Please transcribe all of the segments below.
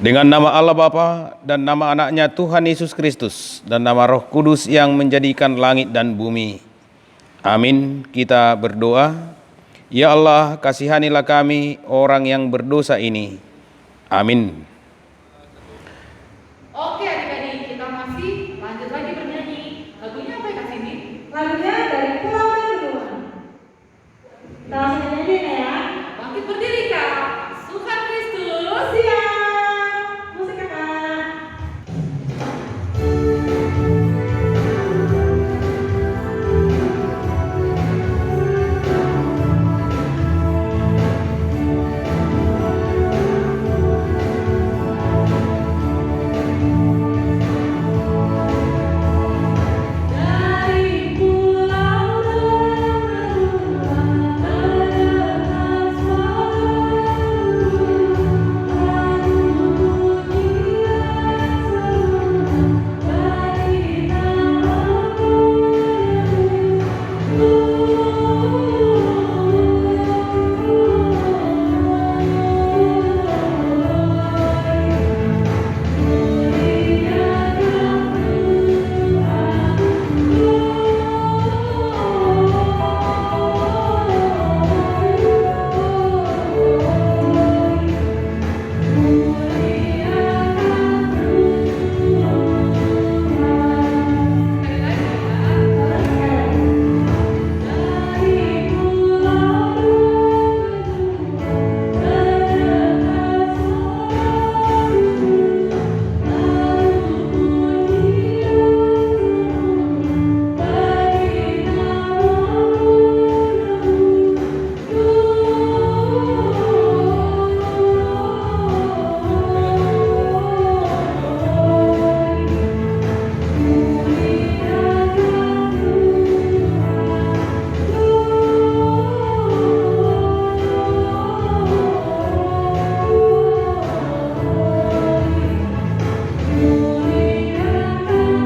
Dengan nama Allah Bapa dan nama anaknya Tuhan Yesus Kristus dan nama Roh Kudus yang menjadikan langit dan bumi. Amin. Kita berdoa. Ya Allah, kasihanilah kami orang yang berdosa ini. Amin. Oke adik-adik, kita masih lanjut lagi bernyanyi. Lagunya apa ya Kak Cindy? Lagunya dari Pulau Renungan. Kita langsung nyanyi ya. Bangkit berdiri Kak. Tuhan Kristus. Siap. Musik Kakak. Dari pulau Renungan terdengar suara lagu pujian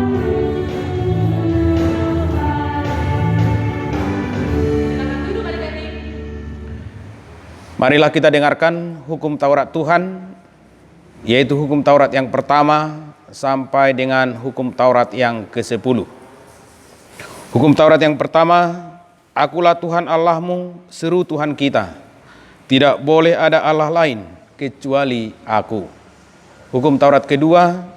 seruan bagi namamu. Silakan duduk adik-adik. Marilah kita dengarkan hukum Taurat Tuhan, yaitu hukum Taurat yang pertama sampai dengan hukum Taurat yang ke-10. Hukum Taurat yang pertama, akulah Tuhan Allahmu, seru Tuhan kita. Tidak boleh ada Allah lain kecuali aku. Hukum Taurat kedua,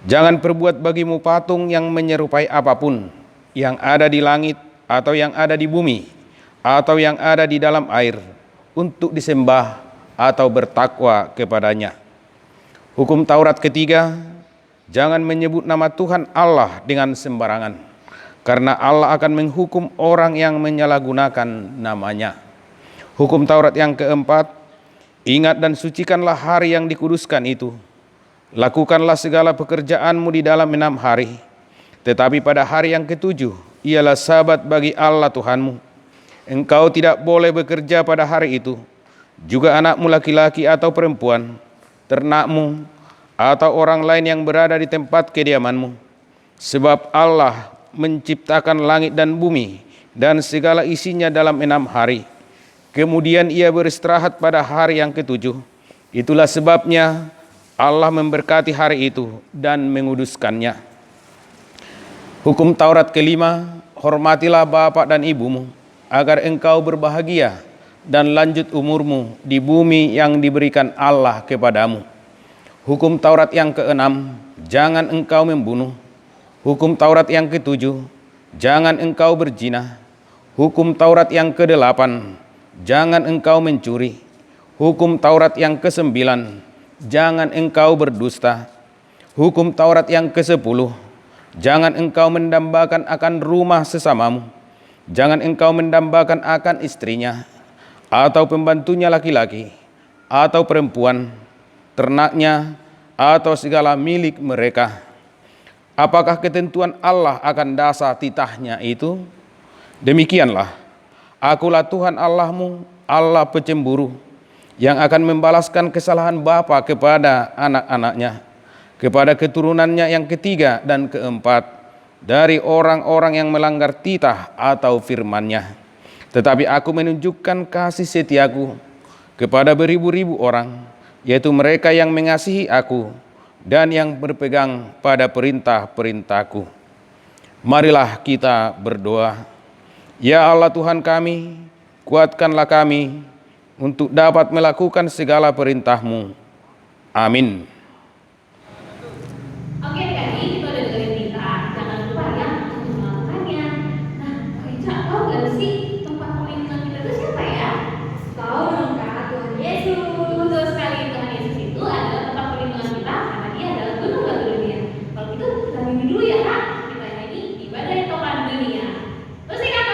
jangan perbuat bagimu patung yang menyerupai apapun yang ada di langit atau yang ada di bumi atau yang ada di dalam air untuk disembah atau bertakwa kepadanya. Hukum Taurat ketiga, jangan menyebut nama Tuhan Allah dengan sembarangan, karena Allah akan menghukum orang yang menyalahgunakan namanya. Hukum Taurat yang keempat, ingat dan sucikanlah hari yang dikuduskan itu. Lakukanlah segala pekerjaanmu di dalam 6 hari. Tetapi pada hari yang ke-7, ialah Sabat bagi Allah Tuhanmu. Engkau tidak boleh bekerja pada hari itu. Juga anakmu laki-laki atau perempuan, ternakmu, atau orang lain yang berada di tempat kediamanmu. Sebab Allah menciptakan langit dan bumi dan segala isinya dalam 6 hari. Kemudian ia beristirahat pada hari yang ke-7. Itulah sebabnya Allah memberkati hari itu dan menguduskannya. Hukum Taurat kelima, hormatilah bapak dan ibumu, agar engkau berbahagia dan lanjut umurmu di bumi yang diberikan Allah kepadamu. Hukum Taurat yang keenam, jangan engkau membunuh. Hukum Taurat yang ke-7, jangan engkau berzina. Hukum Taurat yang ke-8, jangan engkau mencuri. Hukum Taurat yang ke-9, jangan engkau berdusta. Hukum Taurat yang ke-10, jangan engkau mendambakan akan rumah sesamamu. Jangan engkau mendambakan akan istrinya, atau pembantunya laki-laki, atau perempuan, ternaknya, atau segala milik mereka. Apakah ketentuan Allah akan dasar titahnya itu? Demikianlah, akulah Tuhan Allahmu, Allah pecemburu, yang akan membalaskan kesalahan bapa kepada anak-anaknya, kepada keturunannya yang ketiga dan keempat, dari orang-orang yang melanggar titah atau firman-Nya. Tetapi aku menunjukkan kasih setiaku kepada beribu-ribu orang, yaitu mereka yang mengasihi aku dan yang berpegang pada perintah-perintahku. Marilah kita berdoa. Ya Allah Tuhan kami, kuatkanlah kami untuk dapat melakukan segala perintah-Mu. Amin. Oke, adik-adik, kita udah dengerin kita. Jangan lupa ya untuk melakukannya. Nah, Kak Ica, tahu gak sih tempat perlindungan kita itu siapa ya? Tahu dong Kak, Tuhan Yesus. Betul sekali, Tuhan Yesus itu adalah tempat perlindungan kita karena dia adalah gunung batu dunia. Kalau gitu, kita nyanyi dulu ya Kak. Kita nyanyi di badai topan dunia. Terus ya Kak.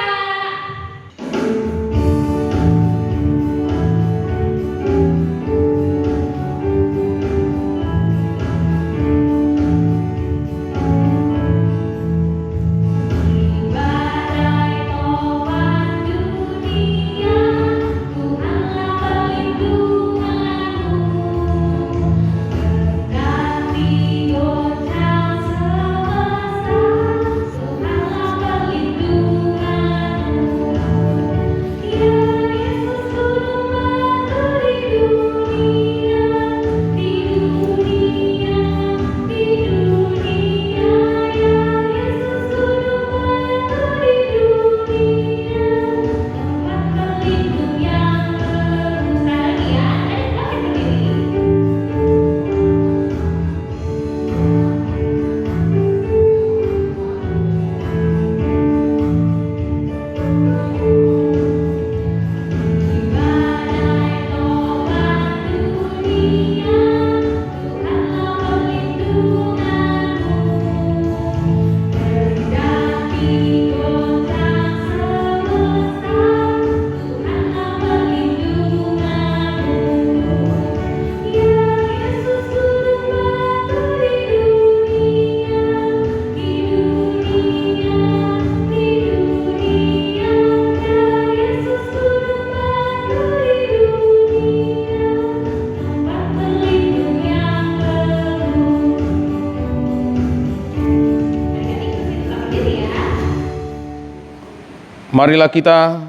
Marilah kita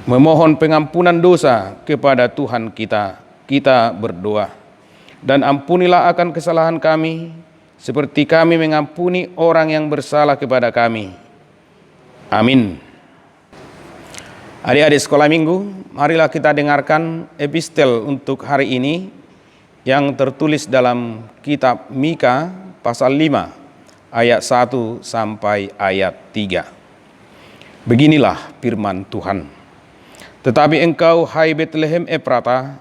memohon pengampunan dosa kepada Tuhan kita. Kita berdoa. Dan ampunilah akan kesalahan kami, seperti kami mengampuni orang yang bersalah kepada kami. Amin. Adik-adik sekolah minggu, marilah kita dengarkan epistel untuk hari ini yang tertulis dalam kitab Mika pasal 5 ayat 1 sampai ayat 3. Beginilah firman Tuhan. Tetapi engkau, hai Betlehem Efrata,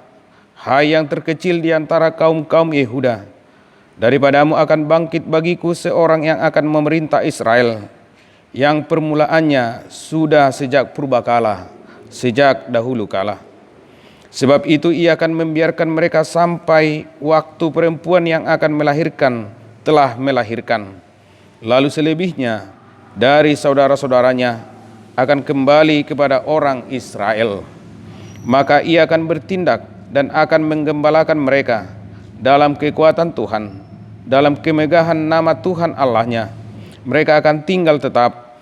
hai yang terkecil di antara kaum-kaum Yehuda, daripadamu akan bangkit bagiku seorang yang akan memerintah Israel, yang permulaannya sudah sejak purbakala, sejak dahulu kala. Sebab itu ia akan membiarkan mereka sampai waktu perempuan yang akan melahirkan telah melahirkan. Lalu selebihnya dari saudara-saudaranya akan kembali kepada orang Israel. Maka ia akan bertindak dan akan menggembalakan mereka dalam kekuatan Tuhan, dalam kemegahan nama Tuhan Allahnya. Mereka akan tinggal tetap,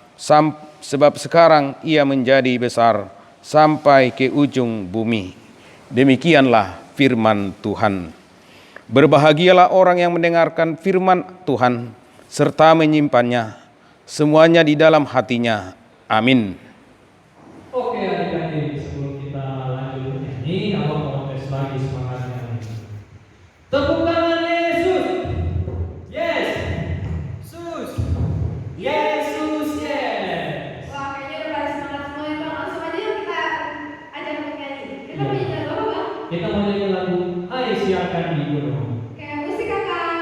sebab sekarang ia menjadi besar sampai ke ujung bumi. Demikianlah firman Tuhan. Berbahagialah orang yang mendengarkan firman Tuhan serta menyimpannya, semuanya di dalam hatinya. Amin. Oke adik-adik, sebelum kita lanjut bernyanyi, aku mau tes lagi semangatnya. Tepuk tangan Yesus. Yes. Sus. Yesus yes. Wah, kayaknya udah pada semangat semua ya Bang. Langsung aja yuk kita ajak untuk nyanyi. Kita mau nyanyi lagu apa Bang? Kita mau nyanyi lagu Hai Siarkan di Gunung. Oke, musik Kakak.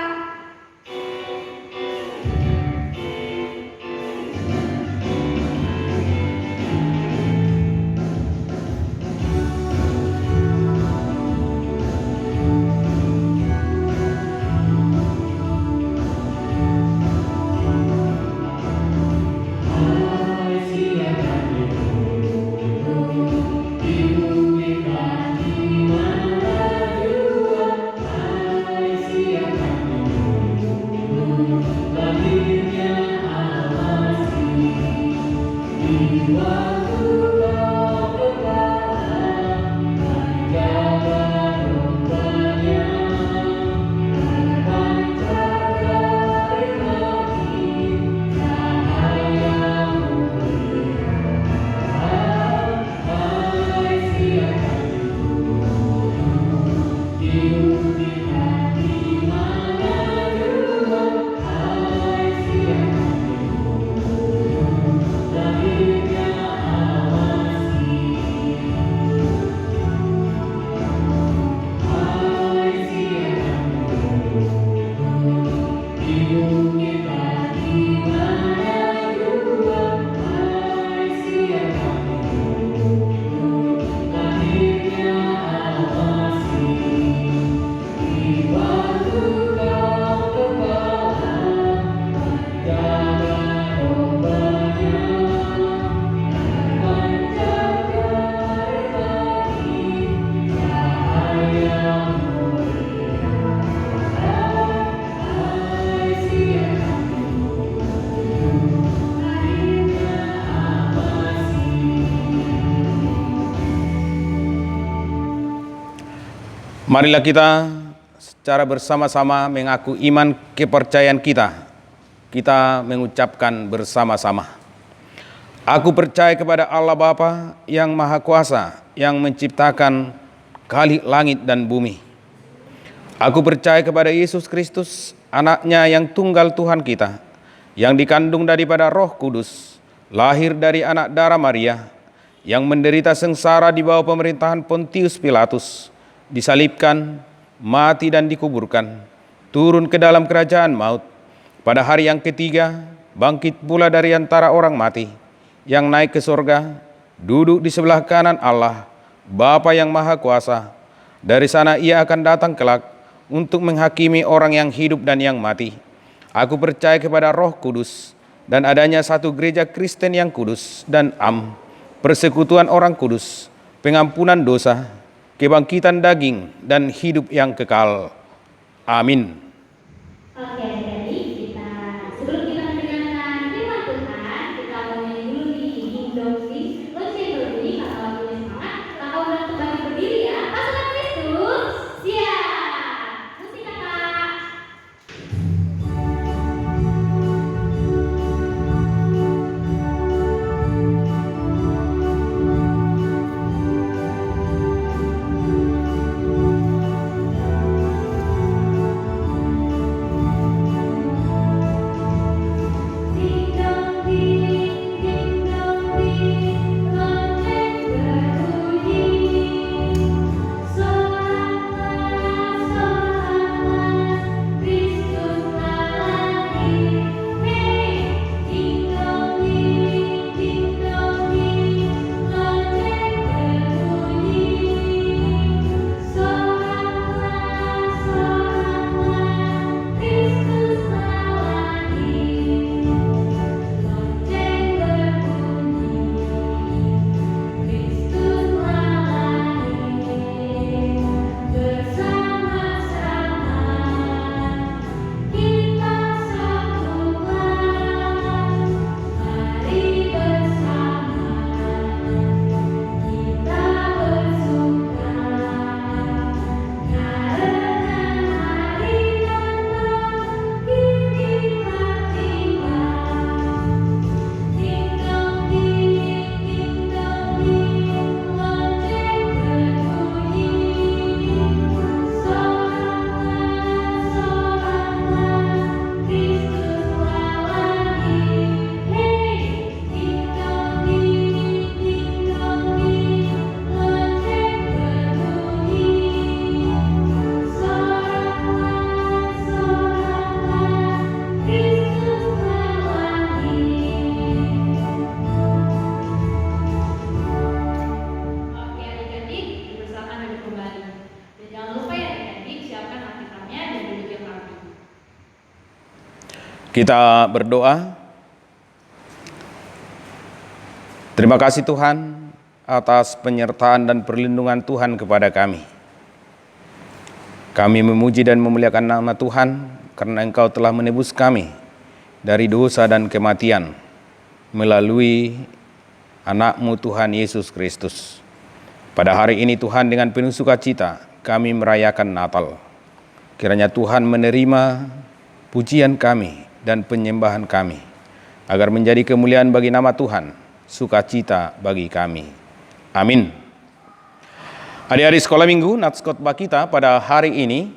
Marilah kita secara bersama-sama mengaku iman kepercayaan kita. Kita mengucapkan bersama-sama. Aku percaya kepada Allah Bapa yang Maha Kuasa, yang menciptakan khalik langit dan bumi. Aku percaya kepada Yesus Kristus, anaknya yang tunggal Tuhan kita, yang dikandung daripada Roh Kudus, lahir dari anak darah Maria, yang menderita sengsara di bawah pemerintahan Pontius Pilatus, disalibkan, mati dan dikuburkan, turun ke dalam kerajaan maut, pada hari yang ketiga bangkit pula dari antara orang mati, yang naik ke sorga, duduk di sebelah kanan Allah, Bapa yang Maha Kuasa. Dari sana ia akan datang kelak untuk menghakimi orang yang hidup dan yang mati. Aku percaya kepada Roh Kudus dan adanya satu gereja Kristen yang kudus dan persekutuan orang kudus, pengampunan dosa, kebangkitan daging dan hidup yang kekal. Amin. Oke, adik-adik, sebelum kita mendengarkan firman Tuhan, kita mau nyanyi dulu nih himne lonceng berbunyi. Kakak waktunya semangat, kakak udah kembali berdiri ya. Pasukan Kristus, siap. Musik kakak. Kita berdoa. Terima kasih Tuhan atas penyertaan dan perlindungan Tuhan kepada kami. Kami memuji dan memuliakan nama Tuhan karena Engkau telah menebus kami dari dosa dan kematian melalui anak-Mu Tuhan Yesus Kristus. Pada hari ini Tuhan, dengan penuh sukacita kami merayakan Natal. Kiranya Tuhan menerima pujian kami dan penyembahan kami, agar menjadi kemuliaan bagi nama Tuhan, sukacita bagi kami. Amin. Adik-adik sekolah minggu, nats khotbah kita pada hari ini,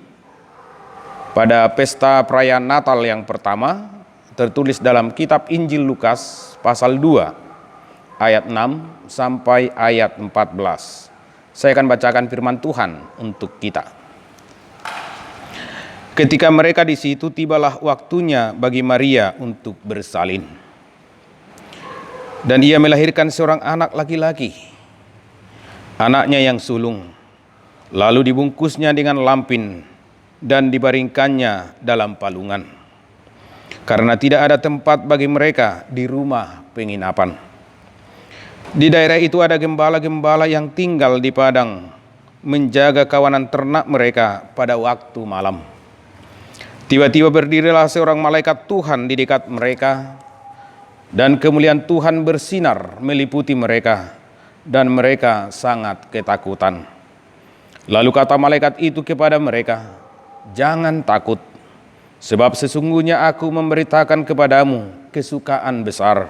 pada pesta perayaan Natal yang pertama, tertulis dalam kitab Injil Lukas pasal 2, ayat 6 sampai ayat 14. Saya akan bacakan firman Tuhan untuk kita. Ketika mereka di situ, tibalah waktunya bagi Maria untuk bersalin. Dan ia melahirkan seorang anak laki-laki, anaknya yang sulung. Lalu dibungkusnya dengan lampin dan dibaringkannya dalam palungan, karena tidak ada tempat bagi mereka di rumah penginapan. Di daerah itu ada gembala-gembala yang tinggal di padang, menjaga kawanan ternak mereka pada waktu malam. Tiba-tiba berdirilah seorang malaikat Tuhan di dekat mereka, dan kemuliaan Tuhan bersinar meliputi mereka, dan mereka sangat ketakutan. Lalu kata malaikat itu kepada mereka, "Jangan takut, sebab sesungguhnya aku memberitakan kepadamu kesukaan besar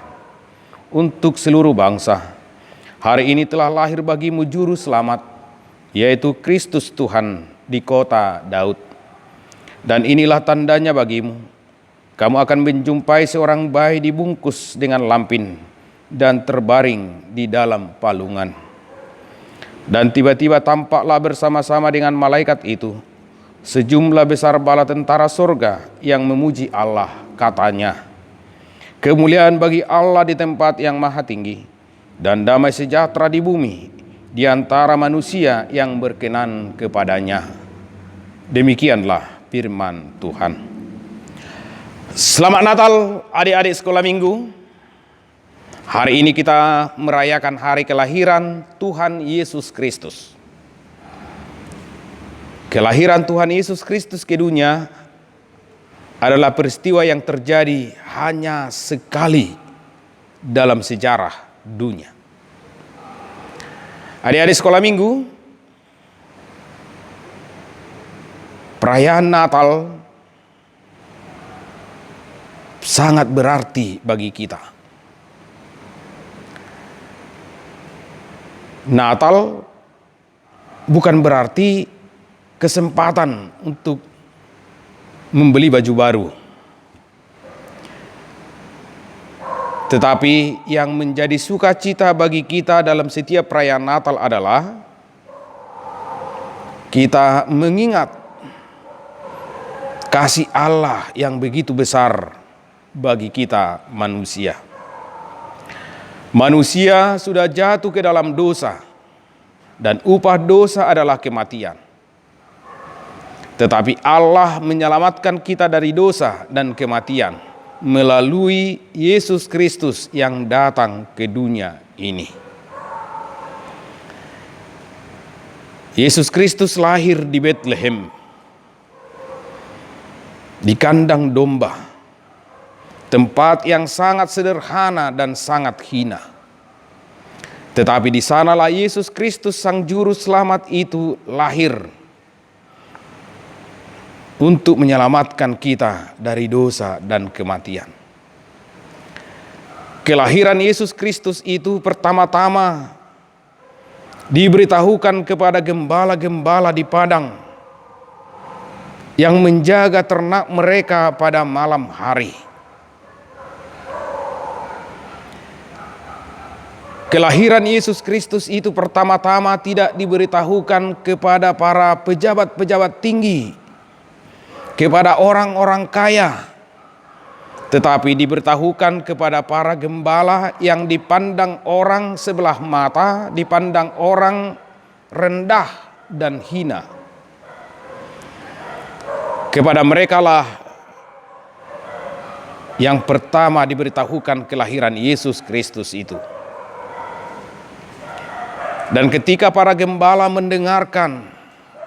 untuk seluruh bangsa. Hari ini telah lahir bagimu juru selamat, yaitu Kristus Tuhan di kota Daud. Dan inilah tandanya bagimu, kamu akan menjumpai seorang bayi dibungkus dengan lampin dan terbaring di dalam palungan." Dan tiba-tiba tampaklah bersama-sama dengan malaikat itu sejumlah besar bala tentara sorga yang memuji Allah, katanya, "Kemuliaan bagi Allah di tempat yang maha tinggi, dan damai sejahtera di bumi di antara manusia yang berkenan kepadanya." Demikianlah firman Tuhan. Selamat Natal adik-adik sekolah minggu. Hari ini kita merayakan hari kelahiran Tuhan Yesus Kristus. Kelahiran Tuhan Yesus Kristus ke dunia adalah peristiwa yang terjadi hanya sekali dalam sejarah dunia. Adik-adik sekolah minggu, perayaan Natal sangat berarti bagi kita. Natal bukan berarti kesempatan untuk membeli baju baru, tetapi yang menjadi sukacita bagi kita dalam setiap perayaan Natal adalah kita mengingat kasih Allah yang begitu besar bagi kita manusia. Manusia sudah jatuh ke dalam dosa, dan upah dosa adalah kematian. Tetapi Allah menyelamatkan kita dari dosa dan kematian melalui Yesus Kristus yang datang ke dunia ini. Yesus Kristus lahir di Bethlehem, di kandang domba, tempat yang sangat sederhana dan sangat hina. Tetapi di sanalah Yesus Kristus Sang Juru Selamat itu lahir untuk menyelamatkan kita dari dosa dan kematian. Kelahiran Yesus Kristus itu pertama-tama diberitahukan kepada gembala-gembala di padang yang menjaga ternak mereka pada malam hari. Kelahiran Yesus Kristus itu pertama-tama tidak diberitahukan kepada para pejabat-pejabat tinggi, kepada orang-orang kaya, tetapi diberitahukan kepada para gembala yang dipandang orang sebelah mata, dipandang orang rendah dan hina. Kepada merekalah yang pertama diberitahukan kelahiran Yesus Kristus itu. Dan ketika para gembala mendengarkan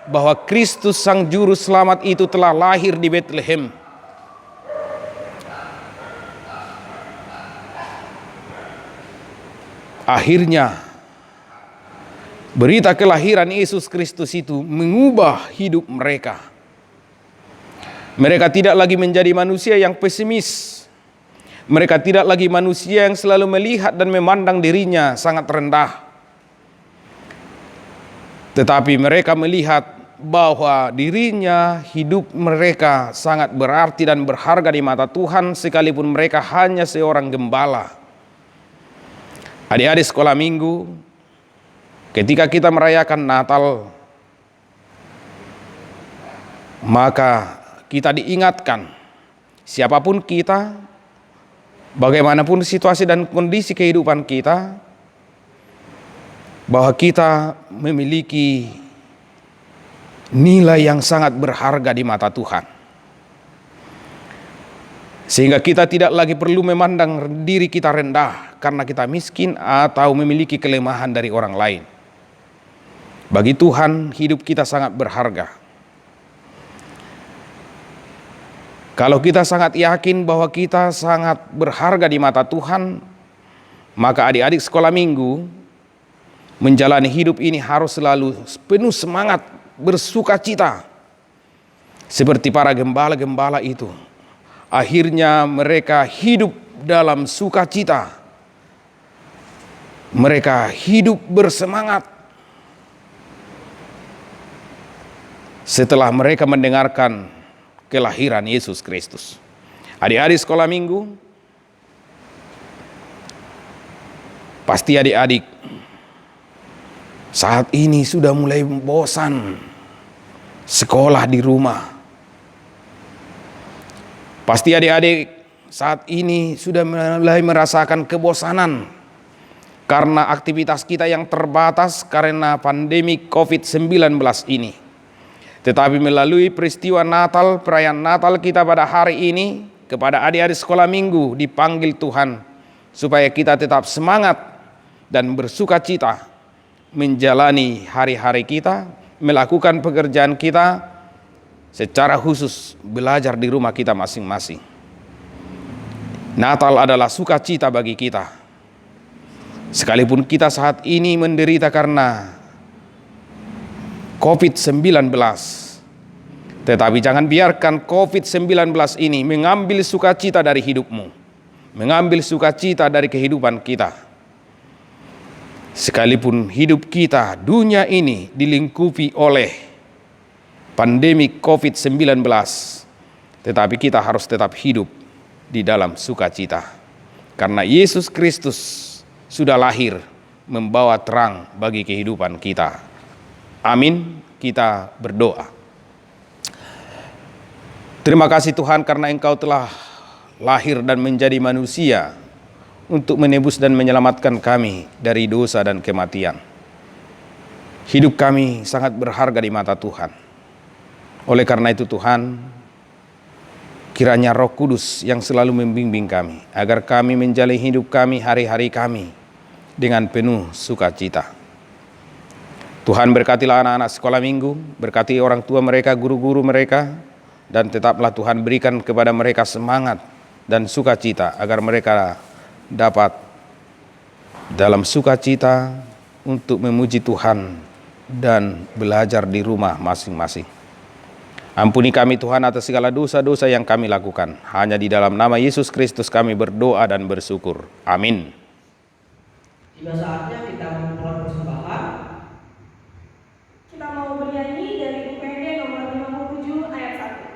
bahwa Kristus Sang Juru Selamat itu telah lahir di Bethlehem, akhirnya berita kelahiran Yesus Kristus itu mengubah hidup mereka. Mereka tidak lagi menjadi manusia yang pesimis. Mereka tidak lagi manusia yang selalu melihat dan memandang dirinya sangat rendah. Tetapi mereka melihat bahwa dirinya, hidup mereka sangat berarti dan berharga di mata Tuhan, sekalipun mereka hanya seorang gembala. Adik-adik sekolah minggu, ketika kita merayakan Natal, maka kita diingatkan, siapapun kita, bagaimanapun situasi dan kondisi kehidupan kita, bahwa kita memiliki nilai yang sangat berharga di mata Tuhan. Sehingga kita tidak lagi perlu memandang diri kita rendah karena kita miskin atau memiliki kelemahan dari orang lain. Bagi Tuhan, hidup kita sangat berharga. Kalau kita sangat yakin bahwa kita sangat berharga di mata Tuhan, maka adik-adik sekolah minggu menjalani hidup ini harus selalu penuh semangat, bersukacita. Seperti para gembala-gembala itu. Akhirnya mereka hidup dalam sukacita. Mereka hidup bersemangat. Setelah mereka mendengarkan kelahiran Yesus Kristus. Adik-adik sekolah minggu, pasti adik-adik saat ini sudah mulai bosan sekolah di rumah. Pasti adik-adik saat ini sudah mulai merasakan kebosanan karena aktivitas kita yang terbatas karena pandemi COVID-19 ini. Tetapi melalui peristiwa Natal, perayaan Natal kita pada hari ini, kepada adik-adik sekolah minggu dipanggil Tuhan supaya kita tetap semangat dan bersukacita menjalani hari-hari kita, melakukan pekerjaan kita, secara khusus belajar di rumah kita masing-masing. Natal adalah sukacita bagi kita. Sekalipun kita saat ini menderita karena COVID-19, tetapi jangan biarkan COVID-19 ini mengambil sukacita dari hidupmu, mengambil sukacita dari kehidupan kita. Sekalipun hidup kita, dunia ini dilingkupi oleh pandemi COVID-19, tetapi kita harus tetap hidup di dalam sukacita. Karena Yesus Kristus sudah lahir membawa terang bagi kehidupan kita. Amin, kita berdoa. Terima kasih Tuhan karena Engkau telah lahir dan menjadi manusia untuk menebus dan menyelamatkan kami dari dosa dan kematian. Hidup kami sangat berharga di mata Tuhan. Oleh karena itu Tuhan, kiranya Roh Kudus yang selalu membimbing kami, agar kami menjalani hidup kami, hari-hari kami dengan penuh sukacita. Tuhan berkatilah anak-anak sekolah minggu, berkati orang tua mereka, guru-guru mereka, dan tetaplah Tuhan berikan kepada mereka semangat dan sukacita agar mereka dapat dalam sukacita untuk memuji Tuhan dan belajar di rumah masing-masing. Ampuni kami Tuhan atas segala dosa-dosa yang kami lakukan. Hanya di dalam nama Yesus Kristus kami berdoa dan bersyukur. Amin. Tiba saatnya kita memperoleh persembahan. Kita mau bernyanyi dari UPD nomor 57 ayat 1.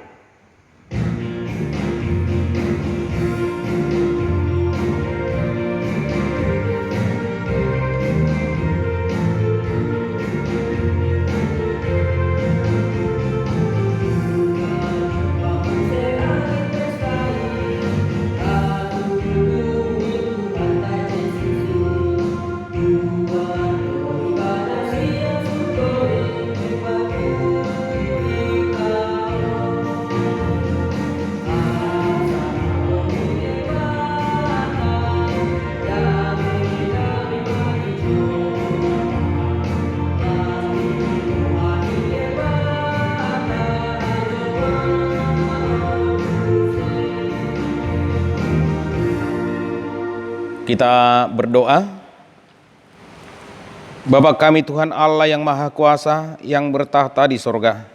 Kita berdoa. Bapa kami Tuhan Allah yang Maha Kuasa, yang bertahta di sorga,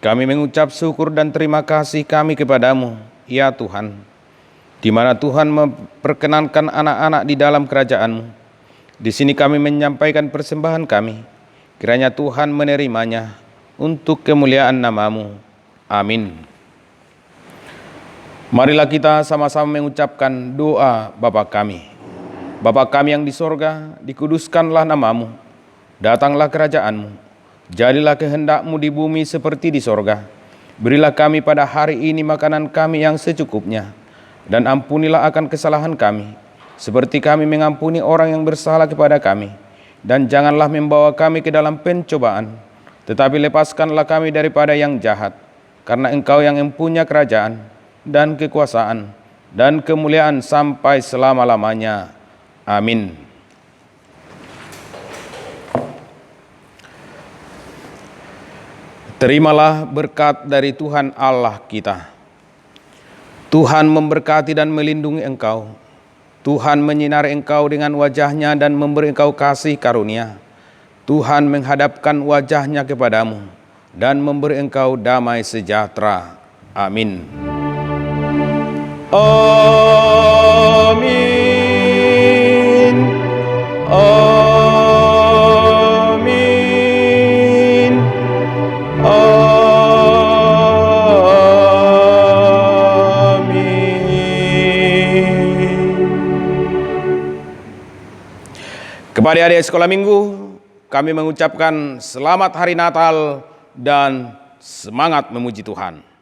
kami mengucap syukur dan terima kasih kami kepadamu, ya Tuhan, di mana Tuhan memperkenankan anak-anak di dalam kerajaan-Mu. Di sini kami menyampaikan persembahan kami, kiranya Tuhan menerimanya untuk kemuliaan nama-Mu. Amin. Marilah kita sama-sama mengucapkan doa Bapa kami. Bapa kami yang di sorga, dikuduskanlah nama-Mu. Datanglah kerajaan-Mu. Jadilah kehendak-Mu di bumi seperti di sorga. Berilah kami pada hari ini makanan kami yang secukupnya, dan ampunilah akan kesalahan kami, seperti kami mengampuni orang yang bersalah kepada kami. Dan janganlah membawa kami ke dalam pencobaan, tetapi lepaskanlah kami daripada yang jahat. Karena Engkau yang mempunyai kerajaan, dan kekuasaan, dan kemuliaan sampai selama-lamanya. Amin. Terimalah berkat dari Tuhan Allah kita. Tuhan memberkati dan melindungi engkau. Tuhan menyinari engkau dengan wajah-Nya dan memberi engkau kasih karunia. Tuhan menghadapkan wajah-Nya kepadamu dan memberi engkau damai sejahtera. Amin. Amin. Amin. Kepada adik sekolah minggu, kami mengucapkan selamat hari Natal dan semangat memuji Tuhan.